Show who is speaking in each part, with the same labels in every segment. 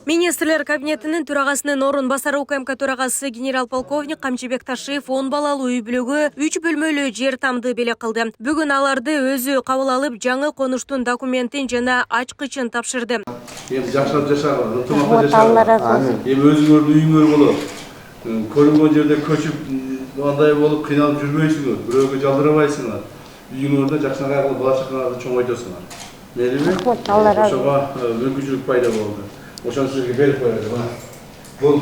Speaker 1: Министрлер кабинетинин төрагасынын орун басары УКМК төрагасы генерал-полковник Камчыбек Ташиев 10 балалуу үй бүлөгө 3 бөлмөлүү жер тамды белек кылды. Бүгүн аларды өзү кабыл алып, жаңы конуштун документин жана ачкычын тапшырды.
Speaker 2: Эми жакшырып жашагыла, ынтымакта жашагыла. Эми өзүңөрдүн үйүңөр болот. Көрүнгөн жерде көчүп андай болуп кыйналып жүрбөйсүңөр, бирөөгө жалдырабайсыңар. Үйүңөрдө жакшыраак кылып бала чакаңарды чоңойтосуңар. Мелиби? Ошого мүмкүнчүлүк пайда болду. Ошону сизге берип коелу. Бул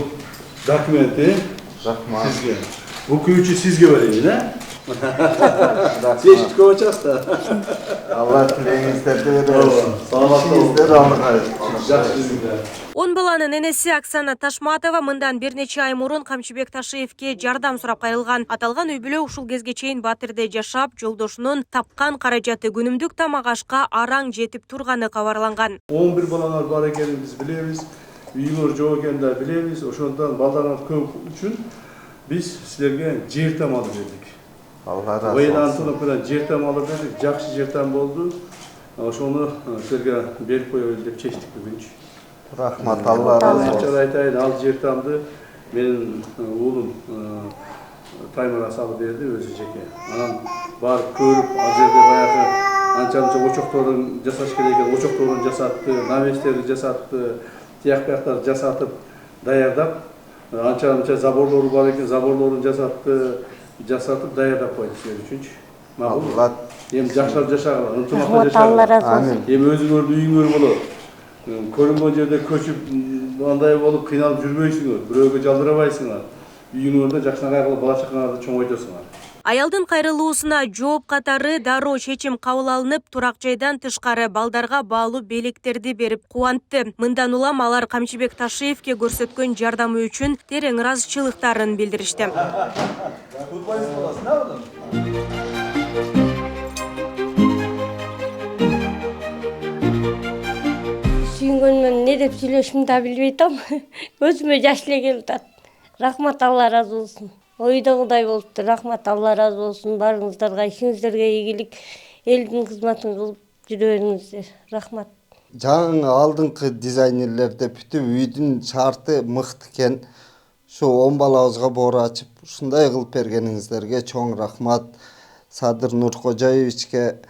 Speaker 2: документи сизге. Бул күйүүчү сизге берейин, Сіз көп açasın.
Speaker 3: Allah тілеңіздерді бересін. İşinizde
Speaker 2: Жақсы.
Speaker 1: 10 баланын энеси Оксана Ташматова мындан бир нече ай мурун Камчыбек Ташиевке жардам сурап кайрылган. Аталган үй бүлө ушул кезге чейин Батирде жашап, жолдошунун тапкан каражаты күнүмдүк тамак ашка араң жетип турганы кабарланган.
Speaker 2: 11 балалар бар экенин биз билебиз. Үйүңөр жок экенин да билебиз. Ошондон балдарыңыз көп үчүн биз силерге жер там алып бердик.
Speaker 3: Allah razı
Speaker 2: Bayın
Speaker 3: olsun.
Speaker 2: Antonov bilen жер там алып бердик. Жакшы жер там болду. Ошону силерге берип коелу деп чечтик бүгүнчү.
Speaker 3: Rahmat, Allah razı olsun.
Speaker 2: Açar aytайын, ал жер тамды менин уулум таймырга салып берди өзү жеке. Анан барып көрүп, ал жерде баягы анча-мынча очокторун жасаш керек экен, очокторун жасатты, навестерди жасатты, тияк бияктарды жасатып, даярдап, анча-мынча заборлору бар экен, заборлорун жасатып даярдап койду силер үчүнчү.
Speaker 3: Allah
Speaker 2: Эми жакшырып жашагыла, ынтымакта жашагыла. Эми өзүңөрдүн үйүңөр болот. Көрүнгөн жерде көчүп андай болуп кыйналып жүрбөйсүңөр, бирөөгө жалдырабайсыңар. Үйүңөрдө жакшыраак кылып бала чакаңарды чоңойтосуңар.
Speaker 1: Аялдын кайрылуусуна жооп катары дароо чечим кабыл алынып, турак жайдан тышкары балдарга баалуу белектерди берип кубантты. Мындан улам алар Камчыбек Ташиевке көрсөткөн жардамы үчүн терең ыраазычылыктарын билдиришти.
Speaker 4: Сүйінгенмен не деп сүйлөшүмдү да билбей атам. Өзүмө жаш эле келип атат. Рахмат, Алла разы болсун. Ойдогудай болупту. Рахмат, Алла разы болсун. Барыңыздарга, ишиңиздерге ийгилик, элдин кызматын кылып жүрө бериңиздер. Рахмат.
Speaker 3: жаңы алдыңкы дизайнерлерде бүтүп үйдүн шарты мыкты экен. Şu 10 балабызга боор ачып, ушундай кылып бергениңиздерге чоң рахмат. Садыр Нуркожаевичке,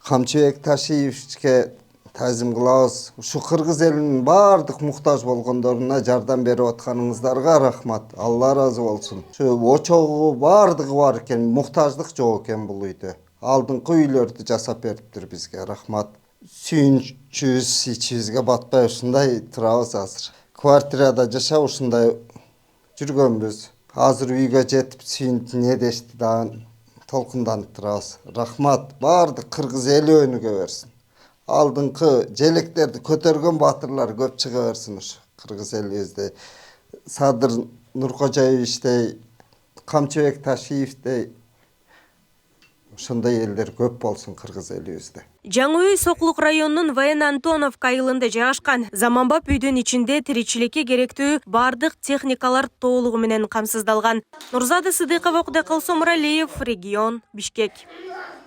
Speaker 3: Камчыбек Ташиевичке тазим кылабыз. Ушу кыргыз элинин баардык муктаж болгондоруна жардам берип атканыңыздарга рахмат. Алла разы болсун. Şu очогу баардыгы бар экен, муктаждык жок экен бул үйдө. Алдыңкы үйлөрдү жасап бериптир бизге, рахмат. Сүйүнчүбүз ичибизге батпай ушундай турабыз азыр. Квартирада жашап ушундай жүргөнбүз. Азыр үйгө жетип сүйүнтүн эдешти да толкунданып турабыз. Рахмат, баардык кыргыз эли өнүгө берсин. Алдыңкы желектерди көтөргөн батырлар көп чыга берсин ушу кыргыз элибизде. Садыр Нуркожаевичтей, Камчыбек Ташиевдей ошондой элдер көп болсун кыргыз элибизде.
Speaker 1: Жаңы үй Соклук районунун Воен Антоновка айылында жайгашкан. Заманбап үйдүн ичинде тиричиликке керектүү бардык техникалар толугу менен камсыздалган. Нурзада Сыдыкова, Кудайкалсо Муралиев, регион, Бишкек.